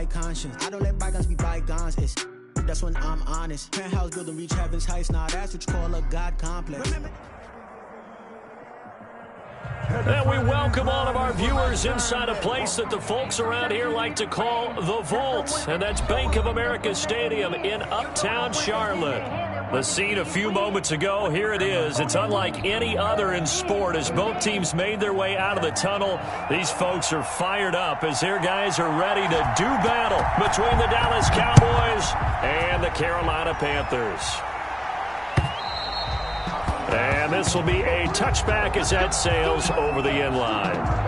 high conscience. I don't let bygones be bygones. That's when I'm honest. Penthouse building, reach heaven's heights. Now that's what you call a God complex. And we welcome all of our viewers inside a place that the folks around here like to call the Vault. And that's Bank of America Stadium in Uptown Charlotte. The scene a few moments ago, here it is. It's unlike any other in sport as both teams made their way out of the tunnel. These folks are fired up as their guys are ready to do battle between the Dallas Cowboys and the Carolina Panthers. And this will be a touchback as that sails over the end line.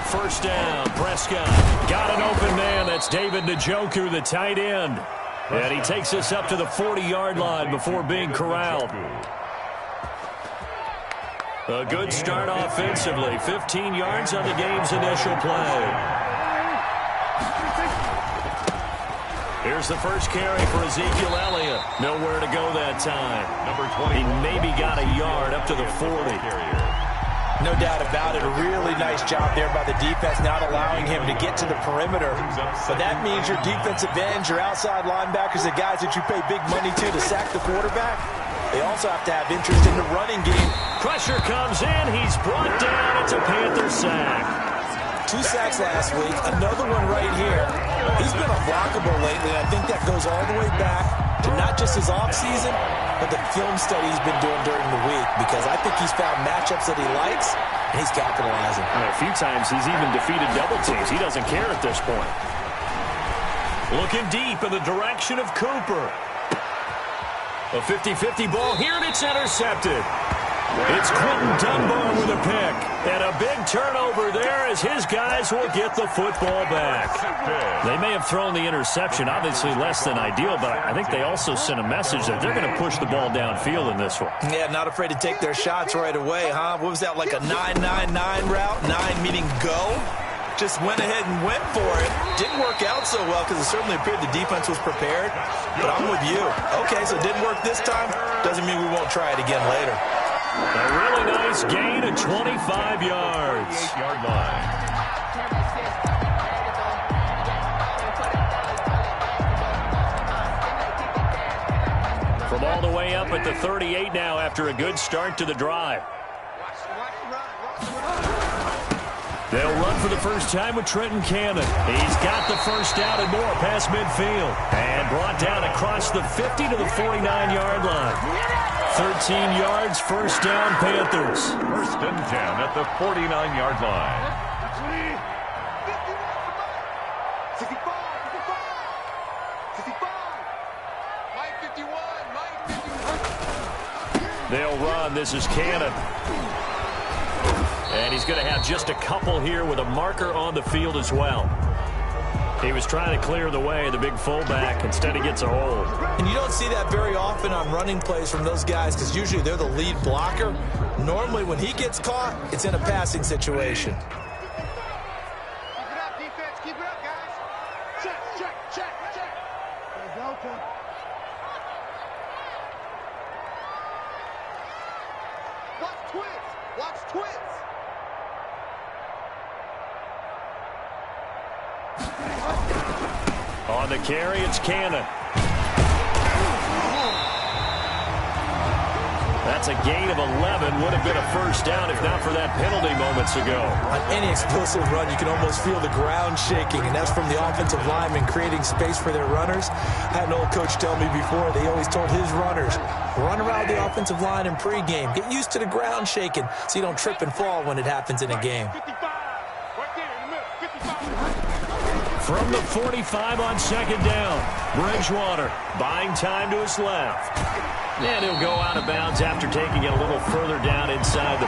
First down, Prescott got an open man. That's David Njoku, the tight end. And he takes us up to the 40-yard line before being corralled. A good start offensively. 15 yards on the game's initial play. Here's the first carry for Ezekiel Elliott. Nowhere to go that time. Number 20. He maybe got a yard up to the 40. No doubt about it. A really nice job there by the defense, not allowing him to get to the perimeter. But that means your defensive ends, your outside linebackers, the guys that you pay big money to sack the quarterback, they also have to have interest in the running game. Pressure comes in. He's brought down. It's a Panther sack. 2 sacks last week. Another one right here. He's been unblockable lately. I think that goes all the way back to not just his offseason, but the film study he's been doing during the week, because I think he's found matchups that he likes, and he's capitalizing. And a few times he's even defeated double teams. He doesn't care at this point. Looking deep in the direction of Cooper. A 50-50 ball here, and it's intercepted. It's Quentin Dunbar with a pick. And a big turnover there as his guys will get the football back. They may have thrown the interception, obviously less than ideal, but I think they also sent a message that they're going to push the ball downfield in this one. Yeah, not afraid to take their shots right away, huh? What was that, like a 9-9-9 route? 9 meaning go? Just went ahead and went for it. Didn't work out so well because it certainly appeared the defense was prepared. But I'm with you. Okay, so it didn't work this time. Doesn't mean we won't try it again later. A really nice gain of 25 yards. 8-yard line. From all the way up at the 38 now after a good start to the drive. They'll run for the first time with Trenton Cannon. He's got the first down and more past midfield. And brought down across the 50 to the 49-yard line. 13 yards, first down, Panthers. First and 10 at the 49-yard line. They'll run. This is Cannon. And he's going to have just a couple here with a marker on the field as well. He was trying to clear the way, the big fullback. Instead, he gets a hold. And you don't see that very often on running plays from those guys because usually they're the lead blocker. Normally, when he gets caught, it's in a passing situation. Keep it up, defense. Keep it up, guys. Check. Delta. Watch twins. On the carry, it's Cannon. That's a gain of 11. Would have been a first down if not for that penalty moments ago. On any explosive run, you can almost feel the ground shaking, and that's from the offensive linemen creating space for their runners. I had an old coach tell me before, they always told his runners, run around the offensive line in pregame. Get used to the ground shaking so you don't trip and fall when it happens in a game. From the 45 on second down, Bridgewater buying time to his left. And he'll go out of bounds after taking it a little further down inside the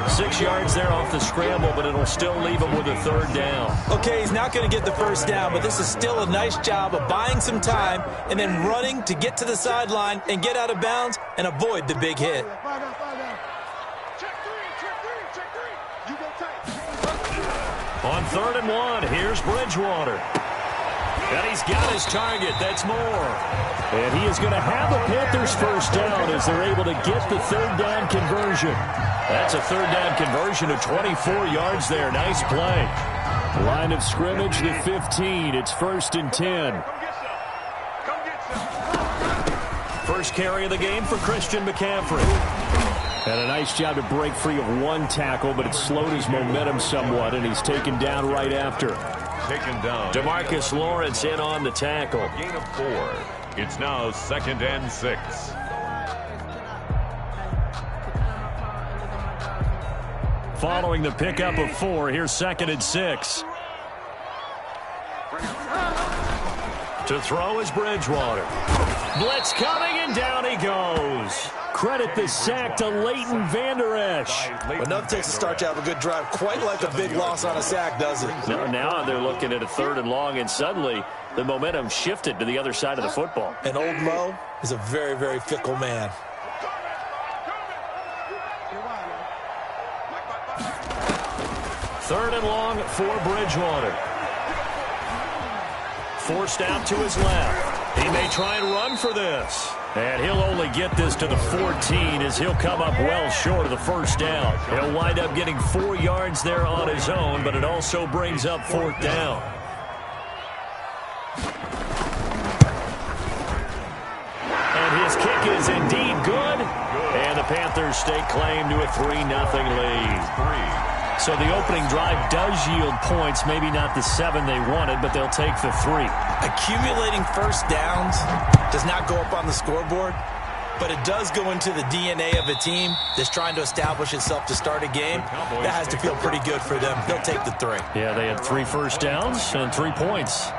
40. 6 yards there off the scramble, but it'll still leave him with a third down. Okay, he's not going to get the first down, but this is still a nice job of buying some time and then running to get to the sideline and get out of bounds and avoid the big hit. Check three. You go tight. On 3rd and 1, here's Bridgewater. And he's got his target. That's Moore. And he is going to have the Panthers first down as they're able to get the 3rd down conversion. That's a 3rd down conversion of 24 yards there. Nice play. Line of scrimmage, the 15. It's 1st and 10. First carry of the game for Christian McCaffrey. And a nice job to break free of one tackle, but it slowed his momentum somewhat, and he's taken down right after. Taken down. DeMarcus Lawrence in on the tackle. Gain of 4. It's now 2nd and 6. Following the pickup of 4, here's 2nd and 6. To throw is Bridgewater. Blitz coming, and down he goes. Credit the sack to Leighton Vander Esch. But nothing takes a start to have a good drive quite like a big loss on a sack, does it? Now they're looking at a 3rd and long, and suddenly the momentum shifted to the other side of the football. And old Mo is a very, very fickle man. Third and long for Bridgewater. Forced out to his left. He may try and run for this. And he'll only get this to the 14 as he'll come up well short of the first down. He'll wind up getting 4 yards there on his own, but it also brings up 4th down. And his kick is indeed good. And the Panthers stake claim to a 3-0 lead. So the opening drive does yield points, maybe not the 7 they wanted, but they'll take the 3. Accumulating first downs does not go up on the scoreboard, but it does go into the DNA of a team that's trying to establish itself to start a game. That has to feel pretty good for them. They'll take the 3. Yeah, they had 3 first downs and 3 points.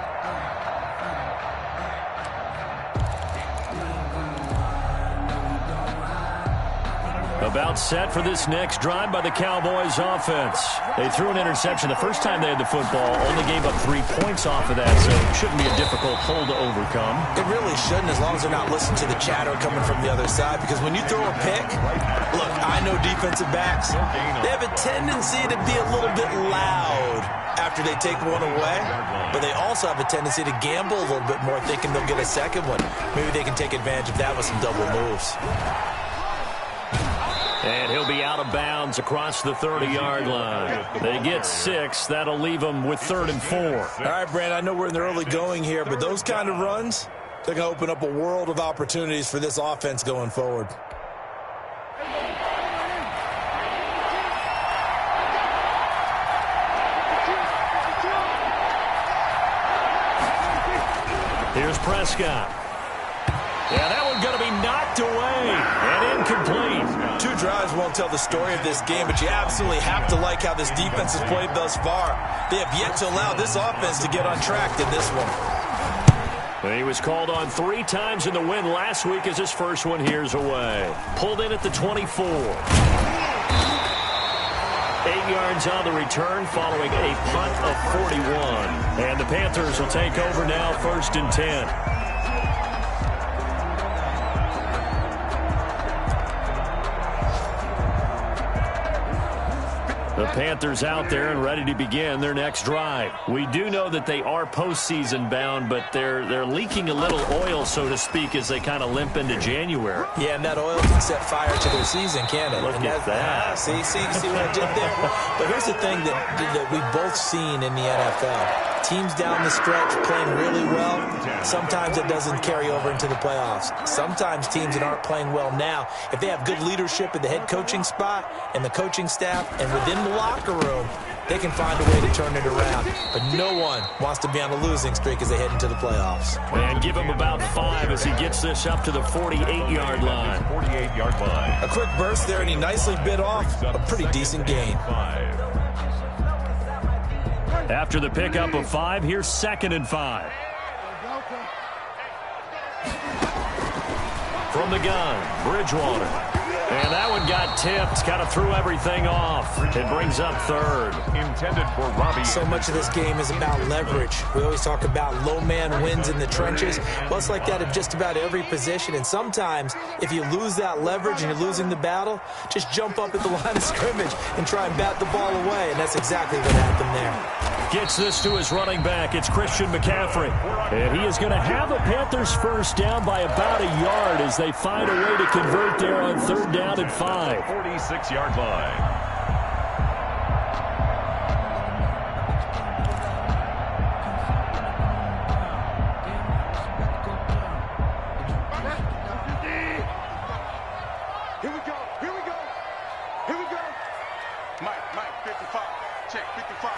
About set for this next drive by the Cowboys offense. They threw an interception the first time they had the football, only gave up 3 points off of that, so it shouldn't be a difficult hole to overcome. It really shouldn't, as long as they're not listening to the chatter coming from the other side, because when you throw a pick, look, I know defensive backs, they have a tendency to be a little bit loud after they take one away, but they also have a tendency to gamble a little bit more, thinking they'll get a second one. Maybe they can take advantage of that with some double moves. And he'll be out of bounds across the 30-yard line. They get 6. That'll leave them with 3rd and 4. All right, Brand, I know we're in the early going here, but those kind of runs, they're going to open up a world of opportunities for this offense going forward. Here's Prescott. Yeah, that one's going to be knocked away and incomplete. 2 drives won't tell the story of this game, but you absolutely have to like how this defense has played thus far. They have yet to allow this offense to get on track in this one. He was called on 3 times in the win last week as his first one here's away. Pulled in at the 24. 8 yards on the return following a punt of 41. And the Panthers will take over now, 1st and 10. The Panthers out there and ready to begin their next drive. We do know that they are postseason bound, but they're leaking a little oil, so to speak, as they kind of limp into January. Yeah, and that oil can set fire to their season, can't it? Look at that. See what I did there? But here's the thing that we've both seen in the NFL. Teams down the stretch playing really well, sometimes it doesn't carry over into the playoffs. Sometimes teams that aren't playing well now, if they have good leadership in the head coaching spot and the coaching staff and within the locker room, they can find a way to turn it around. But no one wants to be on a losing streak as they head into the playoffs. And give him about 5 as he gets this up to the 48-yard line. 48-yard line. A quick burst there, and he nicely bit off a pretty decent gain. 5. After the pickup of 5, here's 2nd and 5. From the gun, Bridgewater. And that one got tipped. Kind of threw everything off. It brings up third. Intended for Robbie. So much of this game is about leverage. We always talk about low man wins in the trenches. Well, it's like that at just about every position. And sometimes, if you lose that leverage and you're losing the battle, just jump up at the line of scrimmage and try and bat the ball away. And that's exactly what happened there. Gets this to his running back. It's Christian McCaffrey. And he is going to have the Panthers first down by about a yard as they find a way to convert there on 3rd down and 5. 46-yard line. Here we go. Here we go. Here we go. Mike, 55. Check, 55.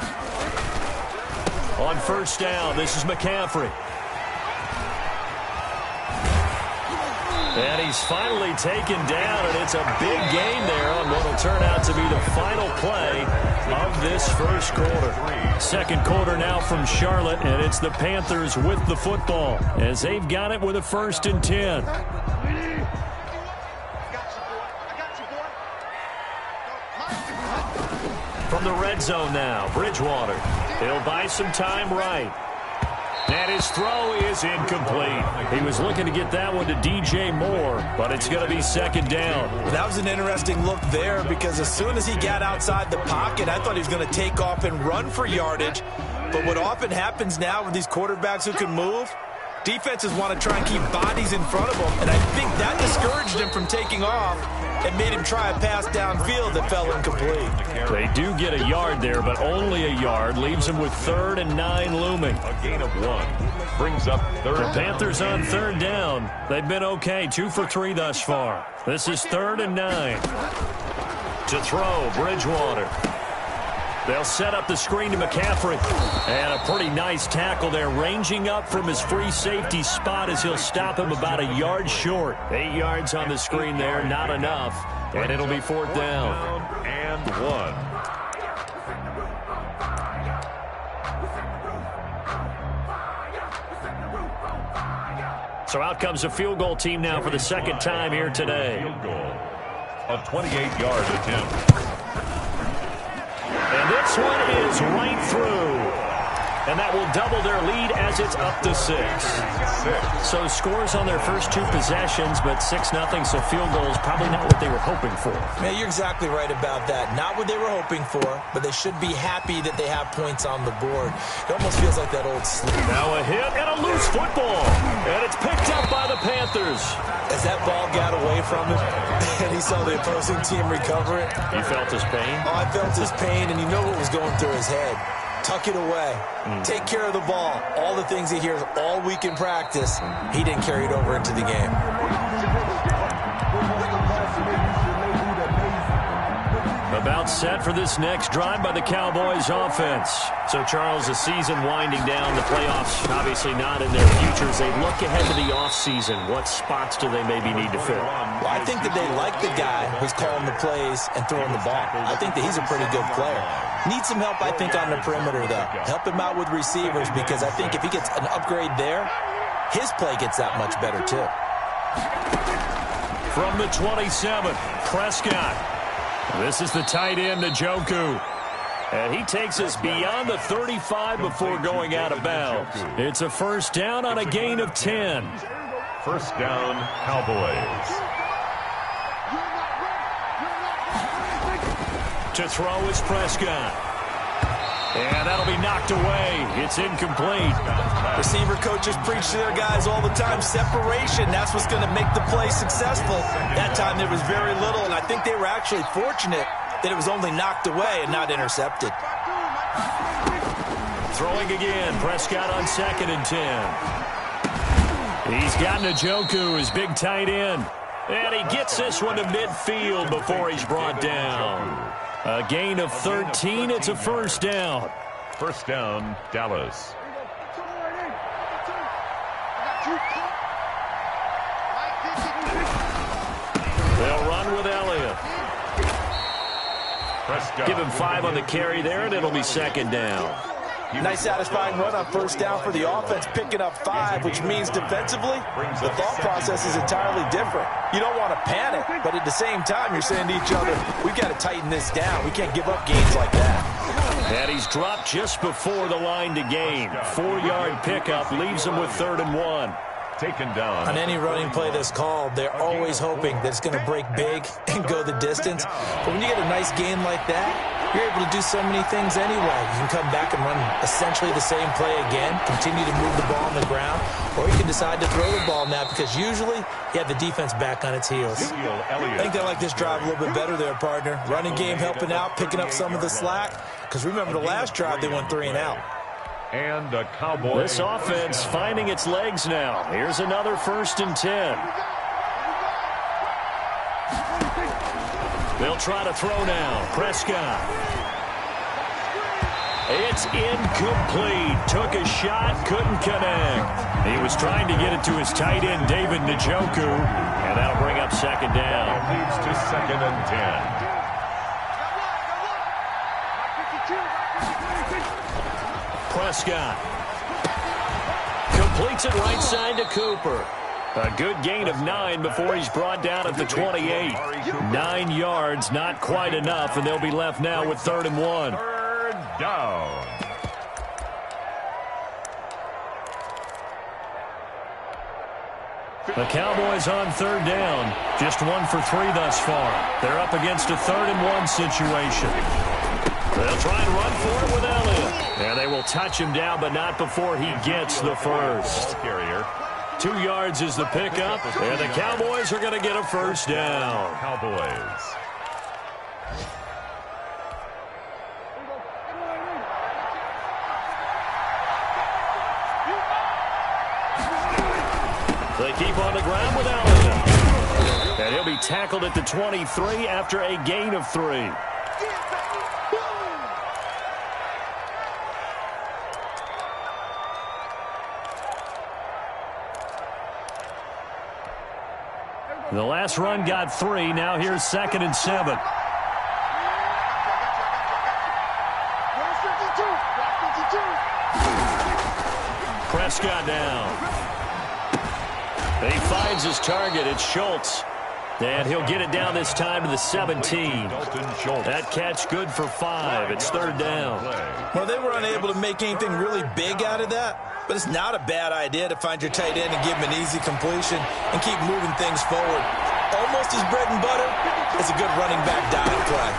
On 1st down, this is McCaffrey. And he's finally taken down, and it's a big gain there on what will turn out to be the final play of this first quarter. Second quarter now from Charlotte, and it's the Panthers with the football as they've got it with a 1st and 10. From the red zone now, Bridgewater. He'll buy some time right. And his throw is incomplete. He was looking to get that one to DJ Moore, but it's going to be 2nd down. That was an interesting look there because as soon as he got outside the pocket, I thought he was going to take off and run for yardage. But what often happens now with these quarterbacks who can move, defenses want to try and keep bodies in front of them. And I think that discouraged him from taking off and made him try a pass downfield that fell incomplete. They do get a yard there, but only a yard. Leaves him with 3rd and 9 looming. A gain of 1. Brings up 3rd down. The Panthers on 3rd down. They've been okay, 2 for 3 thus far. This is 3rd and 9. To throw, Bridgewater. They'll set up the screen to McCaffrey. And a pretty nice tackle there, ranging up from his free safety spot as he'll stop him about a yard short. 8 yards on the screen there, not enough. And it'll be 4th down. And 1. So out comes a field goal team now for the 2nd time here today. Field goal. A 28-yard attempt. And this one is right through. And that will double their lead as it's up to 6. So scores on their first 2 possessions, but 6-0, so field goals probably not what they were hoping for. Man, you're exactly right about that. Not what they were hoping for, but they should be happy that they have points on the board. It almost feels like that old sleep. Now a hit and a loose football. And it's picked up by the Panthers. As that ball got away from him, and he saw the opposing team recover it. You felt his pain? Oh, I felt his pain, and you know what was going through his head. Tuck it away. Take care of the ball. All the things he hears all week in practice, he didn't carry it over into the game. About set for this next drive by the Cowboys offense. So, Charles, the season winding down, the playoffs obviously not in their futures. They look ahead to the offseason. What spots do they maybe need to fill? Well, I think that they like the guy who's calling the plays and throwing the ball. I think that he's a pretty good player. Needs some help, I think, on the perimeter, though. Help him out with receivers because I think if he gets an upgrade there, his play gets that much better, too. From the 27, Prescott. This is the tight end, Njoku. And he takes us beyond the 35 before going out of bounds. It's a 1st down on a gain of 10. 1st down, Cowboys. To throw is Prescott. And that'll be knocked away. It's incomplete. Receiver coaches preach to their guys all the time. Separation, that's what's going to make the play successful. That time there was very little, and I think they were actually fortunate that it was only knocked away and not intercepted. Throwing again, Prescott on 2nd and 10. He's got Njoku, his big tight end. And he gets this one to midfield before he's brought down. A gain of 13. It's a 1st down. 1st down, Dallas. They'll run with Elliott. Prescott. Give him 5 on the carry there, and it'll be 2nd down. Nice satisfying run on first down for the offense, picking up 5, which means defensively, the thought process is entirely different. You don't want to panic, but at the same time, you're saying to each other, we've got to tighten this down. We can't give up gains like that. And he's dropped just before the line to gain. 4-yard pickup leaves him with 3rd and 1. Taken down. On any running play that's called, they're always hoping that it's going to break big and go the distance. But when you get a nice gain like that, you're able to do so many things anyway. You can come back and run essentially the same play again, continue to move the ball on the ground, or you can decide to throw the ball now because usually you have the defense back on its heels. I think they like this drive a little bit better there, partner. Running game helping out, picking up some of the slack. Because remember the last drive, they went 3 and out. And a Cowboy. This offense finding its legs now. Here's another 1st and 10. They'll try to throw now. Prescott. It's incomplete. Took a shot, couldn't connect. He was trying to get it to his tight end, David Njoku, and that'll bring up 2nd down. Leads to 2nd and 10. Prescott completes it right side to Cooper. A good gain of 9 before he's brought down at the 28. 9 yards, not quite enough, and they'll be left now with 3rd and 1. 3rd down. The Cowboys on 3rd down. Just 1 for 3 thus far. They're up against a 3rd and 1 situation. They'll try and run for it with Elliott. And they will touch him down, but not before he gets the first. 2 yards is the pickup, and the Cowboys are going to get a 1st down. Cowboys. They keep on the ground with Elliott. And he'll be tackled at the 23 after a gain of 3. The last run got 3. Now here's 2nd and 7. Prescott down. He finds his target. It's Schultz. And he'll get it down this time to the 17. That catch good for 5. It's 3rd down. Well, they were unable to make anything really big out of that. But it's not a bad idea to find your tight end and give him an easy completion and keep moving things forward. Almost his bread and butter is a good running back dive play.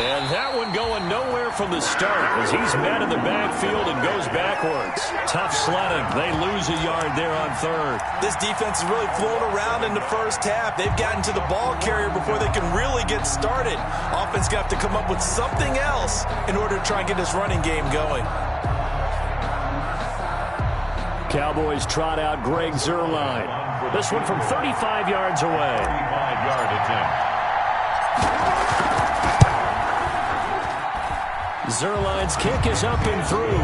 And that one going nowhere from the start as he's met in the backfield and goes backwards. Tough sledding. They lose a yard there on 3rd. This defense is really flown around in the first half. They've gotten to the ball carrier before they can really get started. Offense got to come up with something else in order to try and get this running game going. Cowboys trot out Greg Zuerlein. This one from 35 yards away. 35-yard attempt. Zuerlein's kick is up and through.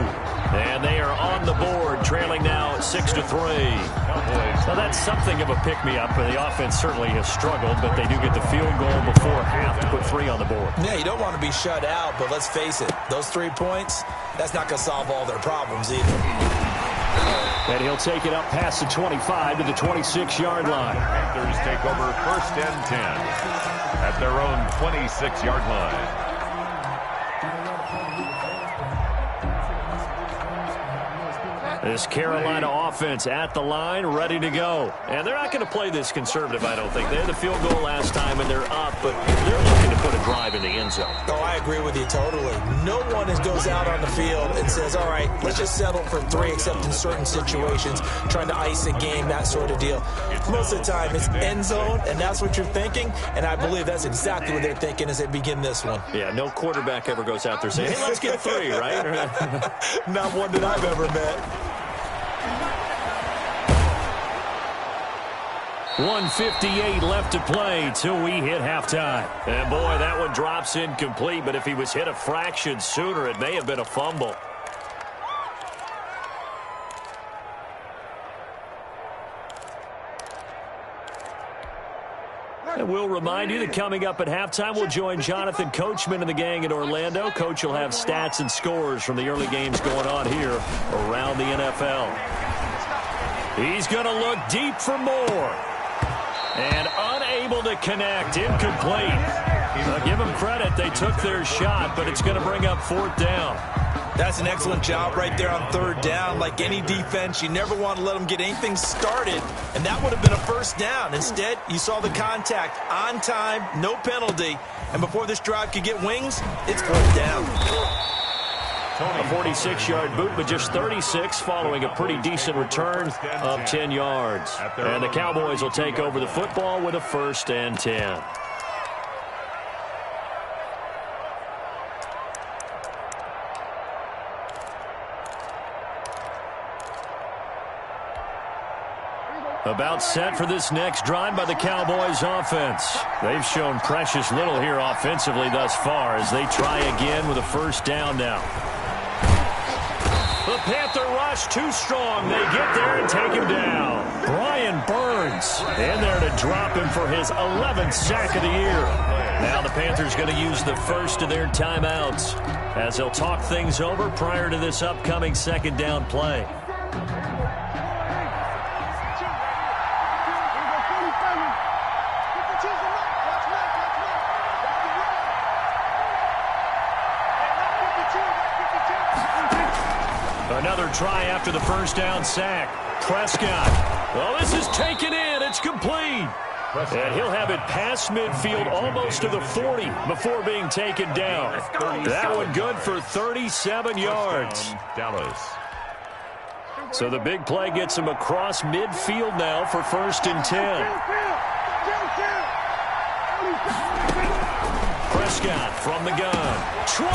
And they are on the board, trailing now 6-3. Now that's something of a pick-me-up, and the offense certainly has struggled, but they do get the field goal before half to put 3 on the board. Yeah, you don't want to be shut out, but let's face it, those 3 points, that's not going to solve all their problems either. And he'll take it up past the 25 to the 26-yard line. Panthers take over 1st and 10 at their own 26-yard line. This Carolina offense at the line, ready to go. And they're not going to play this conservative, I don't think. They had the field goal last time, and they're up, but they're looking to put a drive in the end zone. Oh, I agree with you totally. No one goes out on the field and says, all right, let's just settle for 3, except in certain situations, trying to ice a game, that sort of deal. Most of the time, it's end zone, and that's what you're thinking, and I believe that's exactly what they're thinking as they begin this one. Yeah, no quarterback ever goes out there saying, hey, let's get 3, right? Not one that I've ever met. 1:58 left to play till we hit halftime. And boy, that one drops incomplete, but if he was hit a fraction sooner, it may have been a fumble. And we'll remind you that coming up at halftime, we'll join Jonathan Coachman and the gang in Orlando. Coach will have stats and scores from the early games going on here around the NFL. He's going to look deep for more. And unable to connect. Incomplete. Give them credit. They took their shot, but it's going to bring up 4th down. That's an excellent job right there on 3rd down. Like any defense, you never want to let them get anything started, and that would have been a 1st down. Instead, you saw the contact on time, no penalty, and before this drive could get wings, it's 4th down. A 46-yard boot, but just 36 following a pretty decent return of 10 yards. And the Cowboys will take over the football with a 1st and 10. About set for this next drive by the Cowboys offense. They've shown precious little here offensively thus far as they try again with a 1st down now. The Panther rush too strong. They get there and take him down. Brian Burns in there to drop him for his 11th sack of the year. Now the Panthers going to use the first of their timeouts as they'll talk things over prior to this upcoming 2nd down play. Another try after the 1st down sack. Prescott. Well, this is taken in. It's complete. And he'll have it past midfield almost to the 40 before being taken down. That one good for 37 yards. So the big play gets him across midfield now for 1st and 10. Prescott from the gun. 20.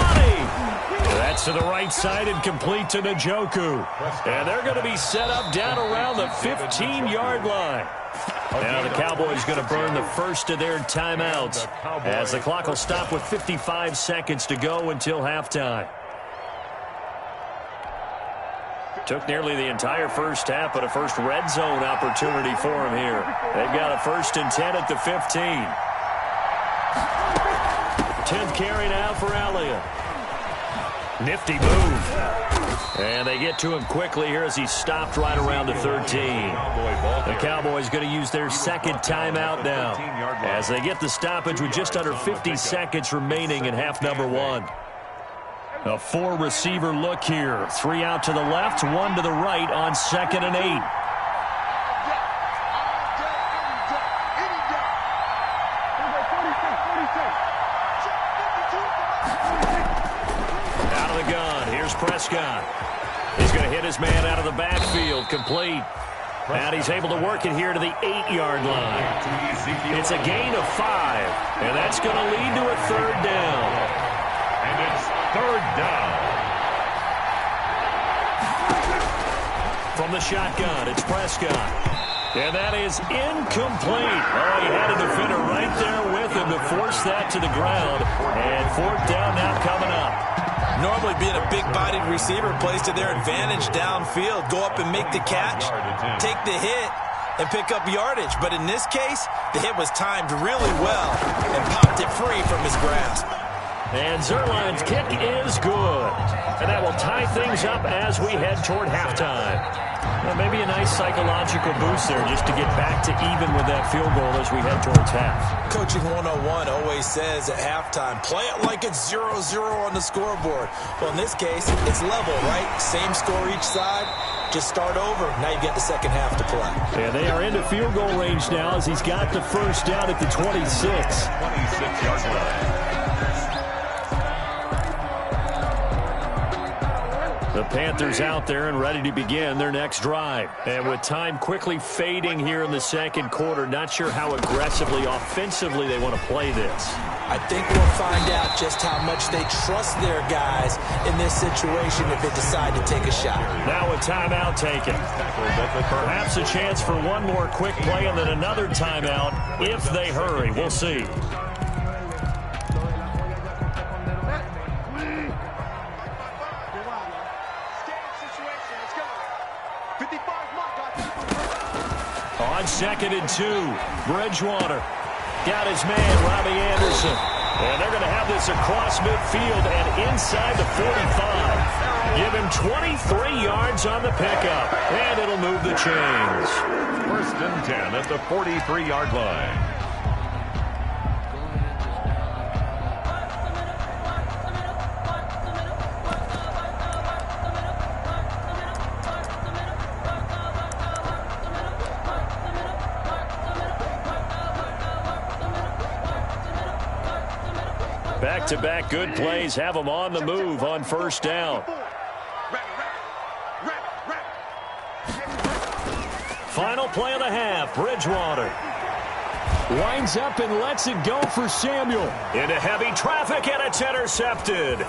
That's to the right side and complete to Njoku. And they're going to be set up down around the 15-yard line. Now the Cowboys going to burn the first of their timeouts as the clock will stop with 55 seconds to go until halftime. Took nearly the entire first half, but a first red zone opportunity for him here. They've got a 1st and 10 at the 15. 10th carry now for Elliott. Nifty move. And they get to him quickly here as he stopped right around the 13. The Cowboys going to use their 2nd timeout now as they get the stoppage with just under 50 seconds remaining in half number 1. A 4-receiver look here. 3 out to the left, 1 to the right on 2nd and 8. Prescott. He's going to hit his man out of the backfield. Complete. And he's able to work it here to the 8-yard line. It's a gain of 5. And that's going to lead to a 3rd down. And it's 3rd down. From the shotgun, it's Prescott. And that is incomplete. Oh, he had a defender right there with him to force that to the ground. And 4th down now coming up. Normally being a big-bodied receiver plays to their advantage downfield. Go up and make the catch, take the hit, and pick up yardage. But in this case, the hit was timed really well and popped it free from his grasp. And Zerline's kick is good. And that will tie things up as we head toward halftime. Well, maybe a nice psychological boost there just to get back to even with that field goal as we head towards half. Coaching 101 always says at halftime, play it like it's 0-0 on the scoreboard. Well, in this case, it's level, right? Same score each side. Just start over. Now you get the second half to play. And they are into field goal range now as he's got the first down at the 26. 26-yard line. The Panthers out there and ready to begin their next drive. And with time quickly fading here in the second quarter, not sure how aggressively, offensively they want to play this. I think we'll find out just how much they trust their guys in this situation if they decide to take a shot. Now a timeout taken. Perhaps a chance for one more quick play and then another timeout if they hurry. We'll see. On 2nd and 2, Bridgewater. Got his man, Robbie Anderson. And they're going to have this across midfield and inside the 45. Give him 23 yards on the pickup, and it'll move the chains. 1st and 10 at the 43-yard line. Back-to-back good plays have them on the move on 1st down. Final play of the half, Bridgewater. Winds up and lets it go for Samuel. Into heavy traffic, and it's intercepted.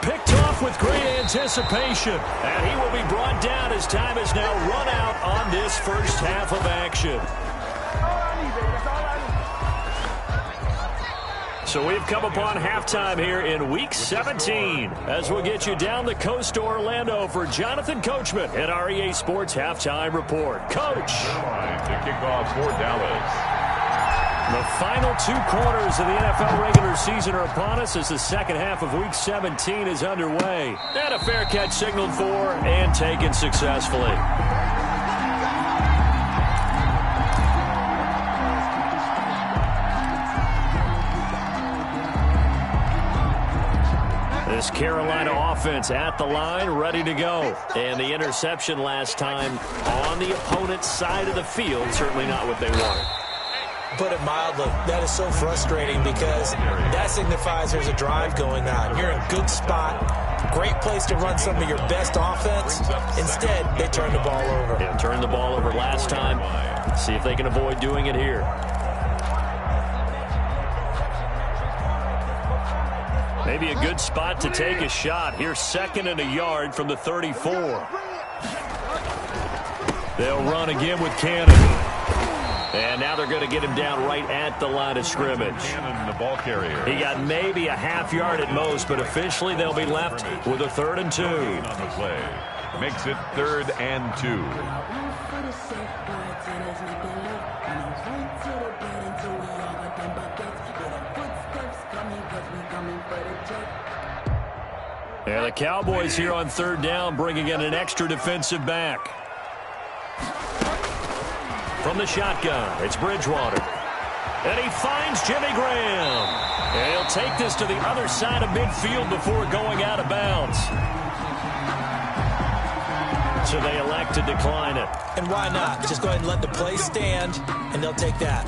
Picked off with great anticipation. And he will be brought down as time has now run out on this first half of action. So we've come upon halftime here in Week 17 as we'll get you down the coast to Orlando for Jonathan Coachman at our EA Sports Halftime Report. Coach. To kick off for Dallas. The final 2 quarters of the NFL regular season are upon us as the second half of Week 17 is underway. And a fair catch signaled for and taken successfully. This Carolina offense at the line, ready to go. And the interception last time on the opponent's side of the field, certainly not what they wanted. Put it mildly, that is so frustrating because that signifies there's a drive going on. You're in a good spot, great place to run some of your best offense. Instead, they turn the ball over. Yeah, turned the ball over last time. See if they can avoid doing it here. Maybe a good spot to take a shot. Here's 2nd and a yard from the 34. They'll run again with Cannon. And now they're going to get him down right at the line of scrimmage. Cannon, the ball carrier. He got maybe a half yard at most, but officially they'll be left with a 3rd and 2. On the play. Makes it 3rd and 2. Yeah, the Cowboys here on 3rd down, bringing in an extra defensive back. From the shotgun, it's Bridgewater. And he finds Jimmy Graham. And he'll take this to the other side of midfield before going out of bounds. So they elect to decline it. And why not? Just go ahead and let the play stand, and they'll take that.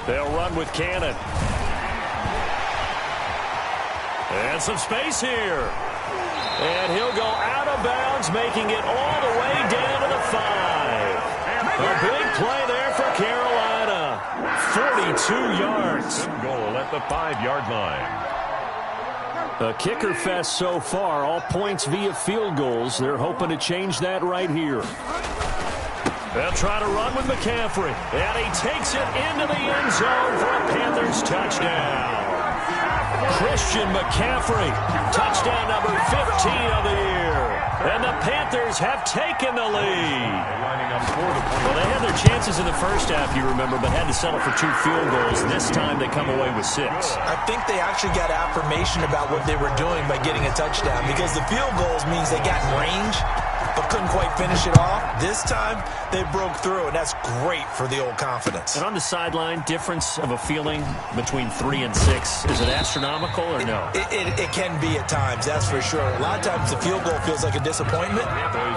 They'll run with Cannon. And some space here. And he'll go out of bounds, making it all the way down to the 5. A big play there for Carolina. 42 yards. Good goal at the 5-yard line. A kicker fest so far, all points via field goals. They're hoping to change that right here. They'll try to run with McCaffrey. And he takes it into the end zone for a Panthers touchdown. Christian McCaffrey, touchdown number 15 of the year. And the Panthers have taken the lead. Well, they had their chances in the first half, you remember, but had to settle for 2 field goals. This time they come away with 6. I think they actually got affirmation about what they were doing by getting a touchdown, because the field goals means they got in range but couldn't quite finish it off. This time, they broke through, and that's great for the old confidence. And on the sideline, difference of a feeling between 3 and 6, is it astronomical or no? It can be at times, that's for sure. A lot of times the field goal feels like a disappointment.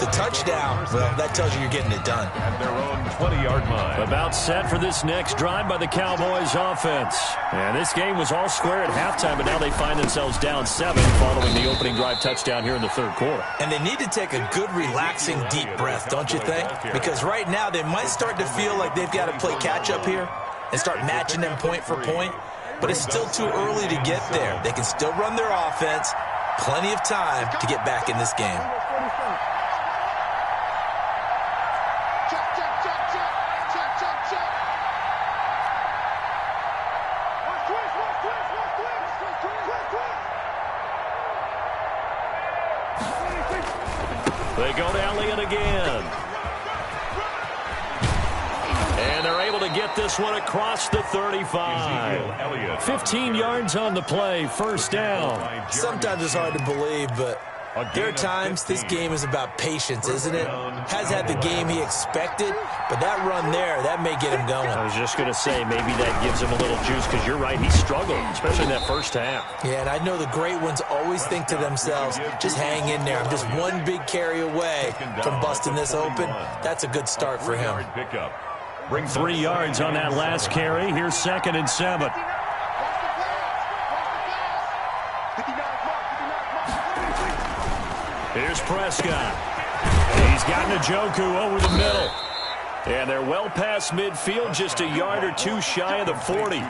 The touchdown, well, that tells you you're getting it done. At their own 20-yard line. About set for this next drive by the Cowboys offense. And this game was all square at halftime, but now they find themselves down 7 following the opening drive touchdown here in the 3rd quarter. And they need to take a good, relaxing, deep breath, don't you think? Because right now they might start to feel like they've got to play catch-up here and start matching them point for point. But it's still too early to get there. They can still run their offense. Plenty of time to get back in this game. go to Elliott again. And they're able to get this one across the 35. 15 yards on the play, first down. Sometimes it's hard to believe, but there are times this game is about patience, isn't it? Has had the game he expected, but that run there, that may get him going. I was just going to say, maybe that gives him a little juice, because you're right, he struggled, especially in that first half. Yeah, and I know the great ones always think to themselves, just hang in there. I'm just one big carry away from busting this open. That's a good start for him. 3 yards on that last carry. Here's 2nd and 7. Here's Prescott. He's got Njoku over the middle. And they're well past midfield, just a yard or two shy of the 40.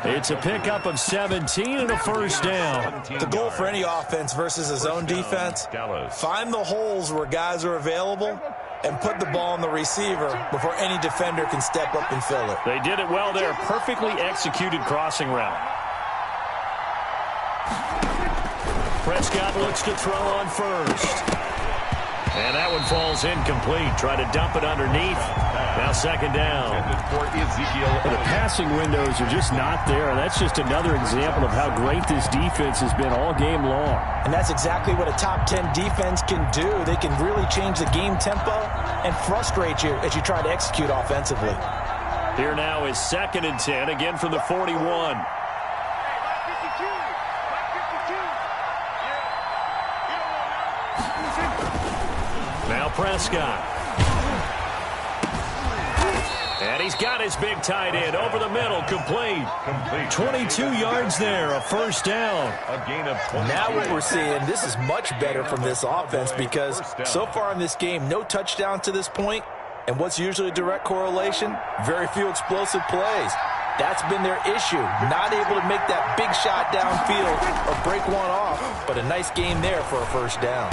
It's a pickup of 17 and a first down. The goal for any offense versus his own defense, find the holes where guys are available and put the ball on the receiver before any defender can step up and fill it. They did it well there. Perfectly executed crossing route. Prescott looks to throw on first. And that one falls incomplete. Try to dump it underneath. Now 2nd down. The passing windows are just not there. That's just another example of how great this defense has been all game long. And that's exactly what a top 10 defense can do. They can really change the game tempo and frustrate you as you try to execute offensively. Here now is 2nd and 10, again from the 41. Now Prescott. And he's got his big tight end over the middle, complete. 22 yards there, a first down. Now what we're seeing, this is much better from this offense, because so far in this game, no touchdowns to this point. And what's usually a direct correlation? Very few explosive plays. That's been their issue, not able to make that big shot downfield or break one off, but a nice game there for a first down.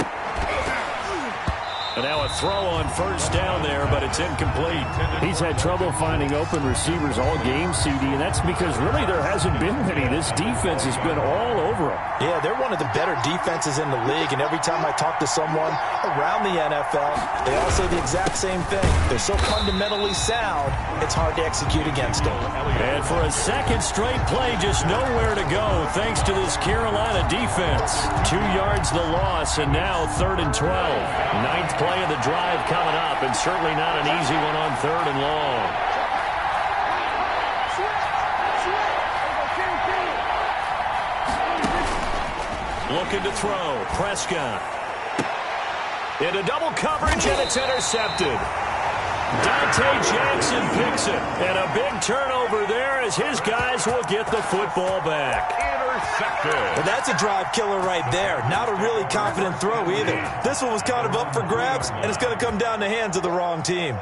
And now a throw on first down there, but it's incomplete. He's had trouble finding open receivers all game, CD, and that's because really there hasn't been many. This defense has been all over him. Yeah, they're one of the better defenses in the league, and every time I talk to someone around the NFL, they all say the exact same thing. They're so fundamentally sound, it's hard to execute against them. And for a second straight play, just nowhere to go thanks to this Carolina defense. 2 yards the loss, and now 3rd and 12. 9th play of the drive coming up, and certainly not an easy one on 3rd and long. Looking to throw. Prescott. Into double coverage, and it's intercepted. Dante Jackson picks it. And a big turnover there as his guys will get the football back. Well, that's a drive killer right there. Not a really confident throw either. This one was kind of up for grabs, and it's going to come down the hands of the wrong team.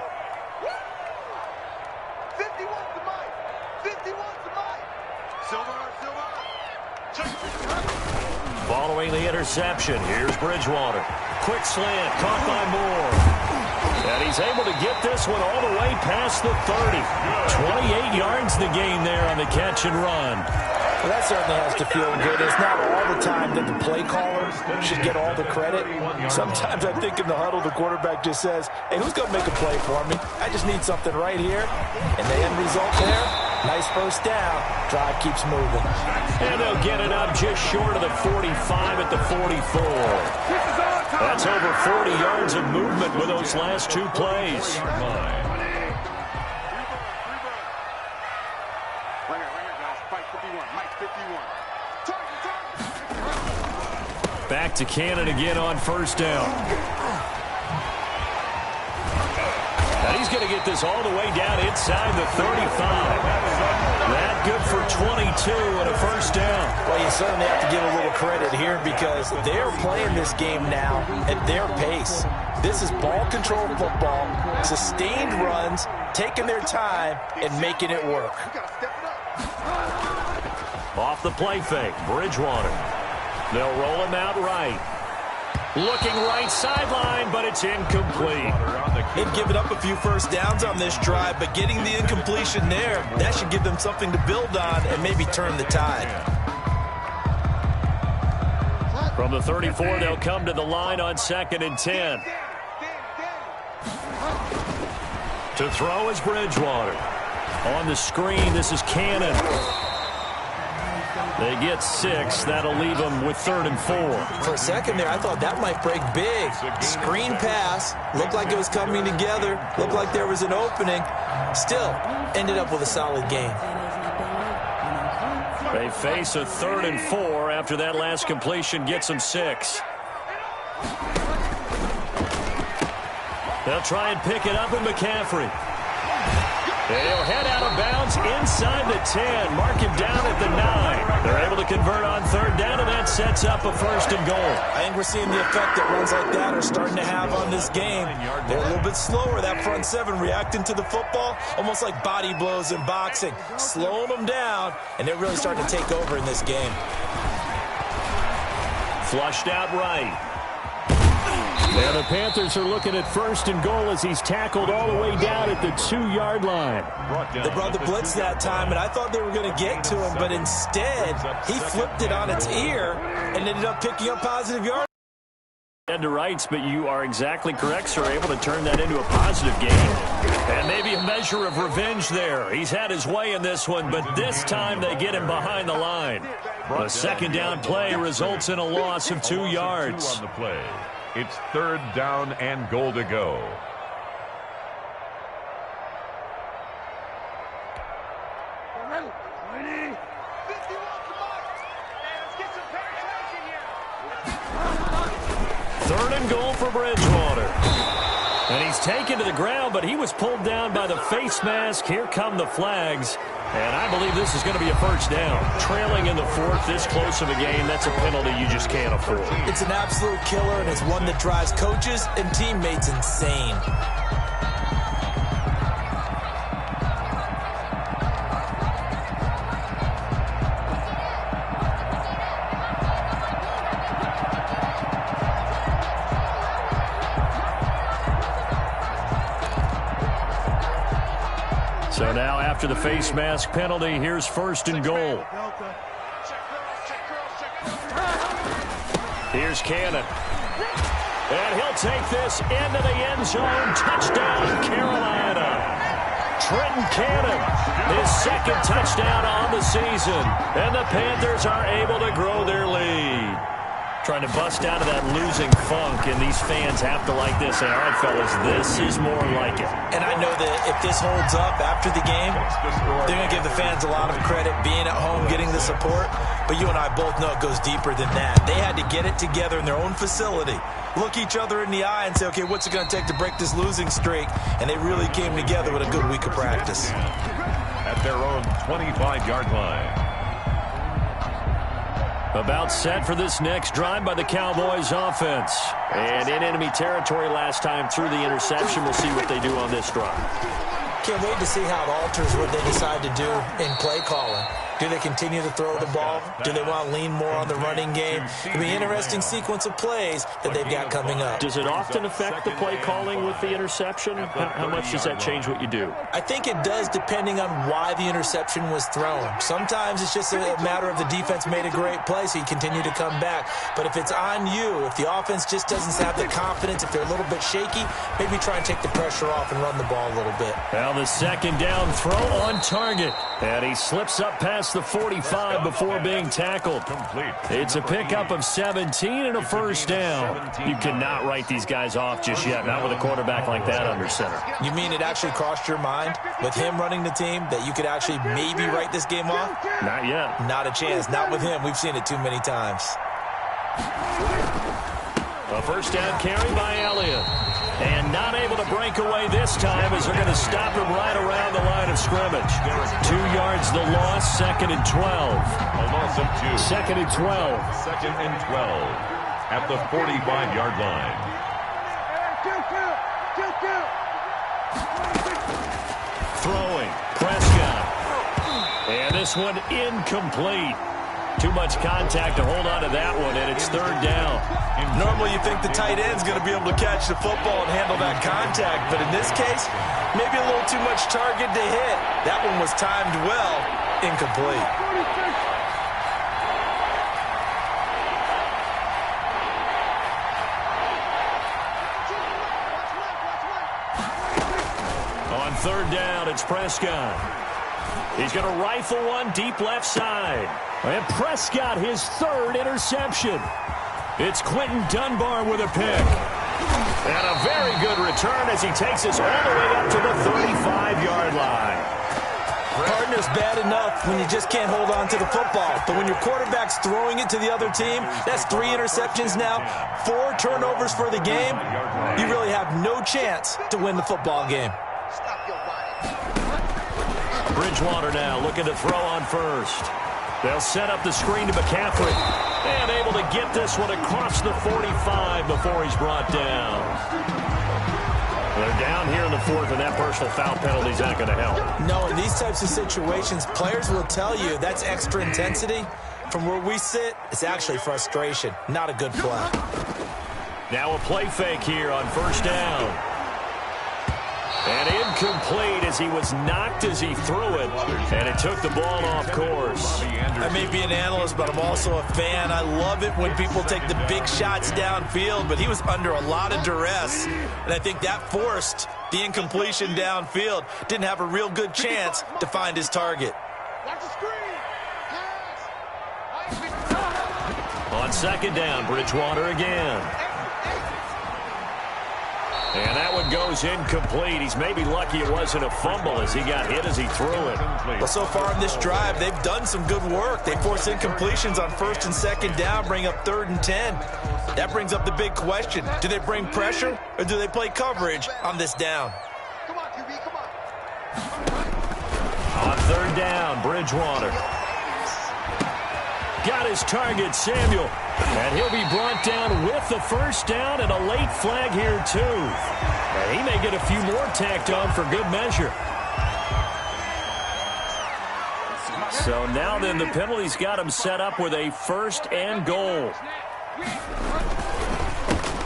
51's the mic. 51's the mic. Silver. Following the interception, here's Bridgewater. Quick slant, caught by Moore. And he's able to get this one all the way past the 30. 28 yards the gain there on the catch and run. Well, that certainly has to feel good. It's not all the time that the play caller should get all the credit. Sometimes I think in the huddle, the quarterback just says, hey, who's going to make a play for me? I just need something right here. And the end result there, nice first down. Drive keeps moving. And they'll get it up just short of the 45 at the 44. That's over 40 yards of movement with those last 2 plays. Back to Cannon again on first down. And he's going to get this all the way down inside the 35. That good for 22 and a first down. Well, you certainly have to give a little credit here because they're playing this game now at their pace. This is ball control football, sustained runs, taking their time and making it work. Off the play fake, Bridgewater. They'll roll him out right. Looking right sideline, but it's incomplete. They've given up a few first downs on this drive, but getting the incompletion there, that should give them something to build on and maybe turn the tide. From the 34, they'll come to the line on 2nd and 10. To throw is Bridgewater. On the screen, this is Cannon. They get 6. That'll leave them with 3rd and 4. For a second there, I thought that might break big. Screen pass. Looked like it was coming together. Looked like there was an opening. Still, ended up with a solid game. They face a 3rd and 4 after that last completion gets them 6. They'll try and pick it up in McCaffrey. They'll head out of bounds inside the 10. Mark him down at the 9. They're able to convert on 3rd down, and that sets up a 1st and goal. I think we're seeing the effect that runs like that are starting to have on this game. They're a little bit slower, that front 7, reacting to the football, almost like body blows in boxing, slowing them down, and they're really starting to take over in this game. Flushed out right. And the Panthers are looking at 1st and goal as he's tackled all the way down at the 2-yard line. They brought the blitz that time, and I thought they were going to get to him, but instead he flipped it on its ear and ended up picking up positive yards. Head to rights, but you are exactly correct, sir. Able to turn that into a positive game. And maybe a measure of revenge there. He's had his way in this one, but this time they get him behind the line. The 2nd down play results in a loss of 2 yards. On the play. It's 3rd down and goal to go. Third and goal for Bridgewater. And he's taken to the ground, but he was pulled down by the face mask. Here come the flags. And I believe this is going to be a 1st down. Trailing in the 4th, this close of a game, that's a penalty you just can't afford. It's an absolute killer, and it's one that drives coaches and teammates insane. So now after the face mask penalty, here's 1st and goal. Here's Cannon. And he'll take this into the end zone. Touchdown, Carolina. Trenton Cannon, his 2nd touchdown on the season. And the Panthers are able to grow their lead. Trying to bust out of that losing funk, and these fans have to like this. Say, all right, fellas, this is more like it. And I know that if this holds up after the game, they're going to give the fans a lot of credit being at home, getting the support. But you and I both know it goes deeper than that. They had to get it together in their own facility, look each other in the eye and say, okay, what's it going to take to break this losing streak? And they really came together with a good week of practice. At their own 25-yard line. About set for this next drive by the Cowboys offense. And in enemy territory last time through the interception. We'll see what they do on this drive. Can't wait to see how it alters what they decide to do in play calling. Do they continue to throw the ball? Do they want to lean more on the running game? It'll be an interesting sequence of plays that they've got coming up. Does it often affect the play calling with the interception? How much does that change what you do? I think it does depending on why the interception was thrown. Sometimes it's just a matter of the defense made a great play, so you continue to come back. But if it's on you, if the offense just doesn't have the confidence, if they're a little bit shaky, maybe try and take the pressure off and run the ball a little bit. Now the 2nd down throw on target. And he slips up past the 45 before being tackled. It's a pickup of 17 and a 1st down. You cannot write these guys off just yet, not with a quarterback like that under center. You mean it actually crossed your mind with him running the team that you could actually maybe write this game off? Not yet. Not a chance. Not with him. We've seen it too many times. A 1st down carry by Elliott. And not able to break away this time as they're going to stop him right around the line of scrimmage. 2 yards the loss, 2nd and 12. A loss of 2. 2nd and 12. 2nd and 12 at the 45-yard line. Throwing, Prescott. And this one incomplete. Too much contact to hold on to that one, and it's 3rd down. Normally you think the tight end's going to be able to catch the football and handle that contact, but in this case, maybe a little too much target to hit. That one was timed well, incomplete. On third down, it's Prescott. He's going to rifle one deep left side. And Prescott, his third interception. It's Quentin Dunbar with a pick. And a very good return as he takes us all the way up to the 35-yard line. Partner's bad enough when you just can't hold on to the football. But when your quarterback's throwing it to the other team, that's 3 interceptions now, 4 turnovers for the game. You really have no chance to win the football game. Bridgewater now looking to throw on first. They'll set up the screen to McCaffrey. And able to get this one across the 45 before he's brought down. They're down here in the fourth, and that personal foul penalty is not going to help. No, in these types of situations, players will tell you that's extra intensity. From where we sit, it's actually frustration. Not a good play. Now a play fake here on first down. And incomplete as he was knocked as he threw it. And it took the ball off course. I may be an analyst, but I'm also a fan. I love it when people take the big shots downfield, but he was under a lot of duress. And I think that forced the incompletion downfield. Didn't have a real good chance to find his target. On second down, Bridgewater again. And that one goes incomplete. He's maybe lucky it wasn't a fumble as he got hit as he threw it. Well, so far in this drive, they've done some good work. They force incompletions on first and second down, bring up 3rd and 10. That brings up the big question. Do they bring pressure or do they play coverage on this down? Come on, QB, come on. On third down, Bridgewater. Got his target, Samuel. And he'll be brought down with the first down and a late flag here, too. And he may get a few more tacked on for good measure. So now then the penalty's got him set up with a 1st and goal.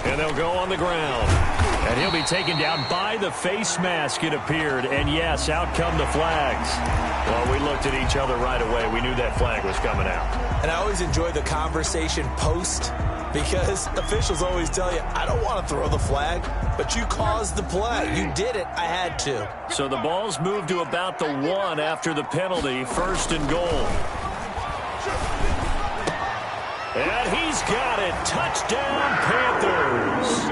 And they'll go on the ground. And he'll be taken down by the face mask, it appeared. And yes, out come the flags. Well, we looked at each other right away. We knew that flag was coming out. And I always enjoy the conversation post because officials always tell you, I don't want to throw the flag, but you caused the play. You did it. I had to. So the ball's moved to about the 1 after the penalty, 1st and goal. And he's got it. Touchdown, Panthers.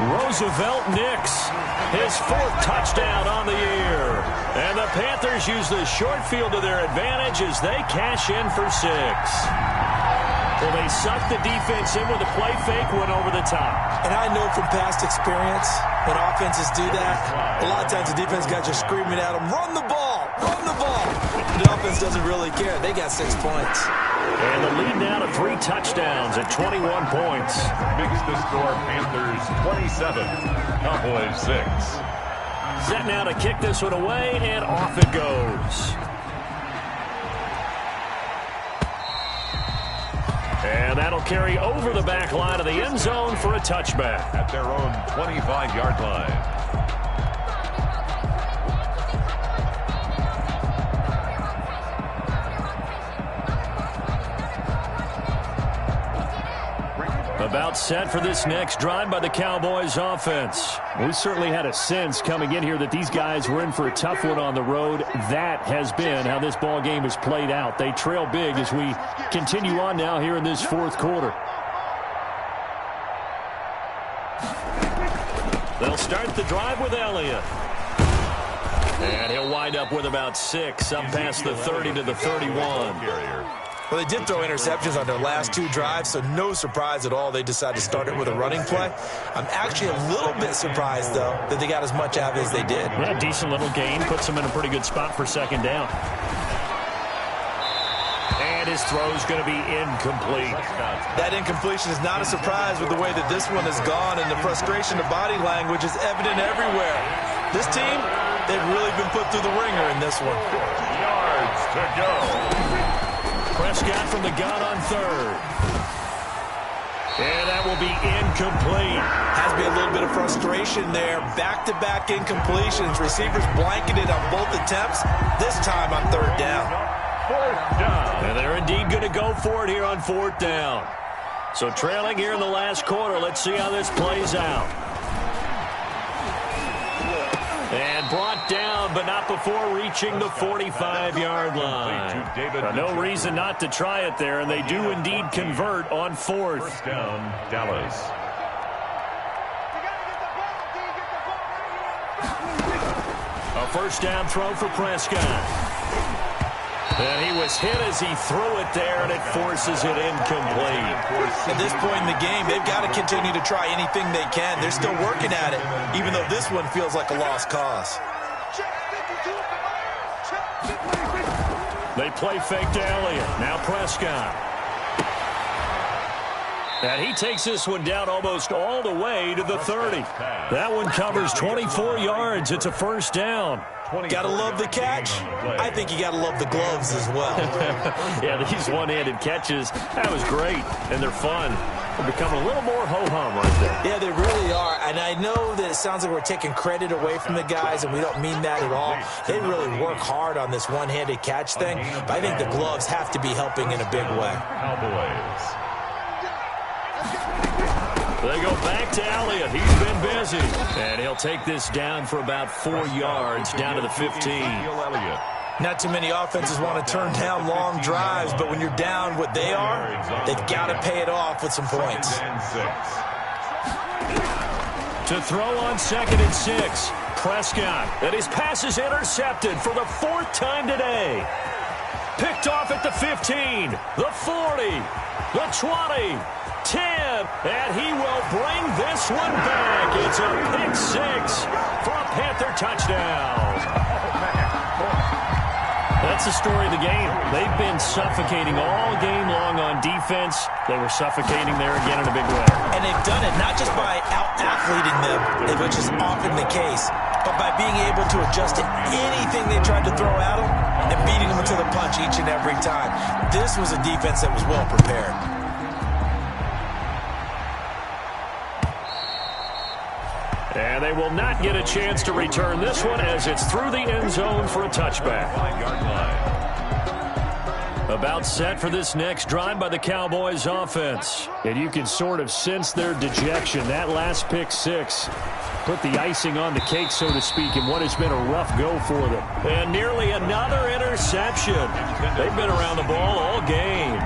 Roosevelt Nix, his 4th touchdown on the year. And the Panthers use the short field to their advantage as they cash in for 6. Well, they sucked the defense in with a play fake, went over the top. And I know from past experience, when offenses do that, a lot of times the defense guys are screaming at them, run the ball, run the ball. The offense doesn't really care. They got 6 points. And the lead now to 3 touchdowns at 21 points. Makes the score Panthers 27, Cowboys 6. Set now to kick this one away, and off it goes. And that'll carry over the back line of the end zone for a touchback. At their own 25-yard line. About set for this next drive by the Cowboys offense. We certainly had a sense coming in here that these guys were in for a tough one on the road. That has been how this ball game has played out. They trail big as we continue on now here in this 4th quarter. They'll start the drive with Elliott. And he'll wind up with about 6 up past the 30 to the 31. Well, they did throw interceptions on their last 2 drives, so no surprise at all they decided to start it with a running play. I'm actually a little bit surprised, though, that they got as much out as they did. Yeah, decent little gain. Puts them in a pretty good spot for 2nd down. And his throw's going to be incomplete. That incompletion is not a surprise with the way that this one has gone, and the frustration of body language is evident everywhere. This team, they've really been put through the ringer in this one. 50 yards to go. Prescott from the gun on 3rd. And that will be incomplete. Has to be a little bit of frustration there. Back-to-back incompletions. Receivers blanketed on both attempts. This time on 3rd down. 4th down. And they're indeed going to go for it here on 4th down. So trailing here in the last quarter. Let's see how this plays out. And brought down down, but not before reaching the 45-yard line. No reason not to try it there, and they do indeed convert on fourth. First down, Dallas. A first down throw for Prescott. And he was hit as he threw it there, and it forces it incomplete. At this point in the game, they've got to continue to try anything they can. They're still working at it, even though this one feels like a lost cause. They play fake to Elliott. Now Prescott. And he takes this one down almost all the way to the 30. That one covers 24 yards. It's a first down. Got to love the catch. I think you got to love the gloves as well. Yeah, these one-handed catches, that was great, and they're fun. They're becoming a little more ho-hum right there. Yeah, they really are. And I know that it sounds like we're taking credit away from the guys, and we don't mean that at all. They really work hard on this one-handed catch thing, but I think the gloves have to be helping in a big way. Cowboys. They go back to Elliott. He's been busy. And he'll take this down for about 4 yards, down to the 15. Not too many offenses want to turn down long drives, but when you're down what they are, they've got to pay it off with some points. To throw on 2nd and 6. Prescott. And his pass is intercepted for the 4th time today. Picked off at the 15, the 40, the 20. 10, and he will bring this one back. It's a pick 6 for a Panther touchdown. That's the story of the game. They've been suffocating all game long on defense. They were suffocating there again in a big way. And they've done it not just by out-athleting them, which is often the case, but by being able to adjust to anything they tried to throw at them and beating them to the punch each and every time. This was a defense that was well prepared. And they will not get a chance to return this one as it's through the end zone for a touchback. About set for this next drive by the Cowboys offense. And you can sort of sense their dejection. That last pick 6 put the icing on the cake, so to speak, in what has been a rough go for them. And nearly another interception. They've been around the ball all game.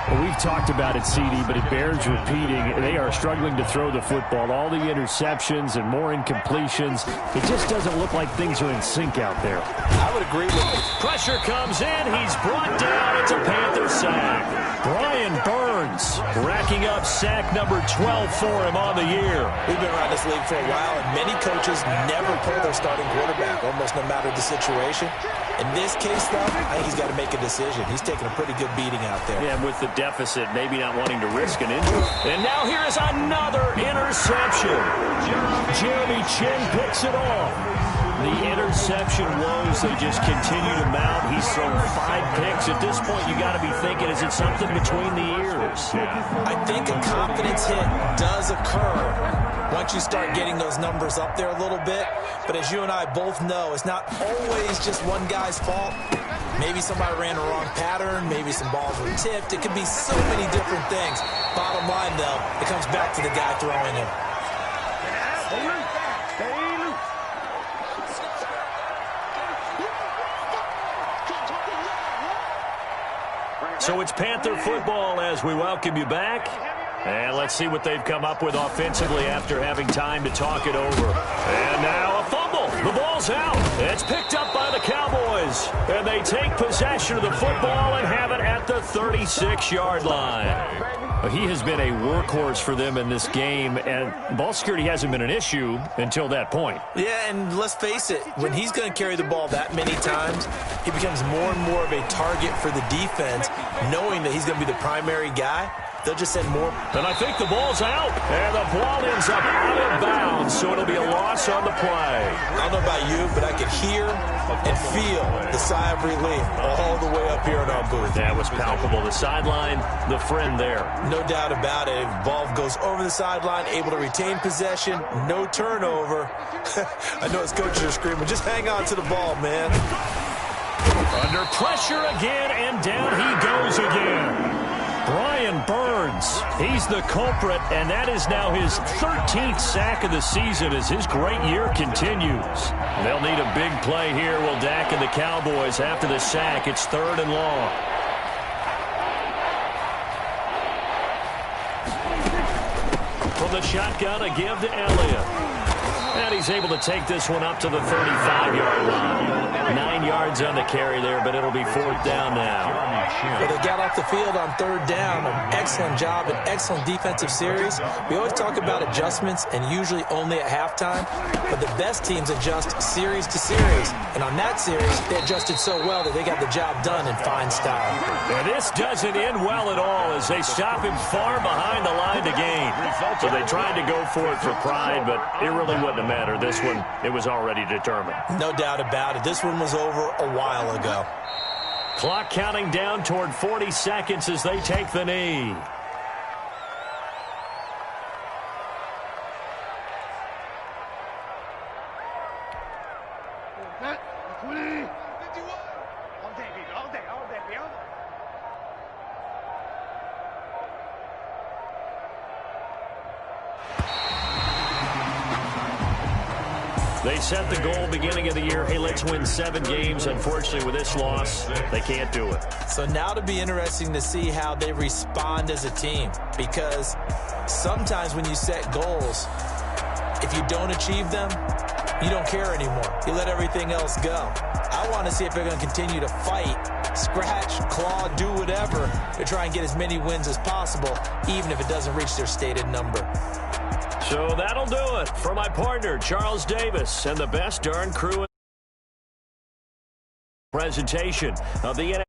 Well, we've talked about it, CD, but it bears repeating. They are struggling to throw the football. All the interceptions and more incompletions. It just doesn't look like things are in sync out there. I would agree with you. Pressure comes in. He's brought down. It's a Panther sack. Brian Burns racking up sack number 12 for him on the year. We've been around this league for a while, and many coaches never pull their starting quarterback, almost no matter the situation. In this case, though, I think he's got to make a decision. He's taking a pretty good beating out there. Yeah, with the deficit, maybe not wanting to risk an injury. And now here is another interception. Jeremy Chin picks it off. The interception woes, they just continue to mount. He's thrown 5 picks. At this point, you got to be thinking, is it something between the ears? I think a confidence hit does occur once you start getting those numbers up there a little bit. But as you and I both know, it's not always just one guy's fault. Maybe somebody ran a wrong pattern. Maybe some balls were tipped. It could be so many different things. Bottom line, though, it comes back to the guy throwing it. So it's Panther football as we welcome you back. And let's see what they've come up with offensively after having time to talk it over. And now a fumble. The ball's out. It's picked up by the Cowboys. And they take possession of the football and have it at the 36-yard line. He has been a workhorse for them in this game, and ball security hasn't been an issue until that point. Yeah, and let's face it, when he's going to carry the ball that many times, he becomes more and more of a target for the defense, knowing that he's going to be the primary guy. They'll just send more. And I think the ball's out. And the ball ends up out of bounds, so it'll be a loss on the play. I don't know about you, but I could hear and feel the sigh of relief all the way up here in our booth. That was palpable. The sideline, the friend there. No doubt about it. Ball goes over the sideline, able to retain possession, no turnover. I know his coaches are screaming, just hang on to the ball, man. Under pressure again, and down he goes again. Brian Burns Evans. He's the culprit, and that is now his 13th sack of the season as his great year continues. They'll need a big play here. Will Dak and the Cowboys after the sack. It's 3rd and long. From the shotgun, a give to Elliott. And he's able to take this one up to the 35-yard line. 9 yards on the carry there, but it'll be 4th down now. Well, they got off the field on 3rd down. An excellent job, an excellent defensive series. We always talk about adjustments, and usually only at halftime. But the best teams adjust series to series. And on that series, they adjusted so well that they got the job done in fine style. And this doesn't end well at all as they stop him far behind the line to gain. So they tried to go for it for pride, but it really wouldn't have mattered. This one, it was already determined. No doubt about it. This one was over a while ago. Clock counting down toward 40 seconds as they take the knee. They set the goal beginning of the year. Hey, let's win 7 games. Unfortunately, with this loss, they can't do it. So now it'll be interesting to see how they respond as a team. Because sometimes when you set goals, if you don't achieve them, you don't care anymore. You let everything else go. I want to see if they're going to continue to fight, scratch, claw, do whatever to try and get as many wins as possible, even if it doesn't reach their stated number. So that'll do it for my partner, Charles Davis, and the best darn crew. Presentation of the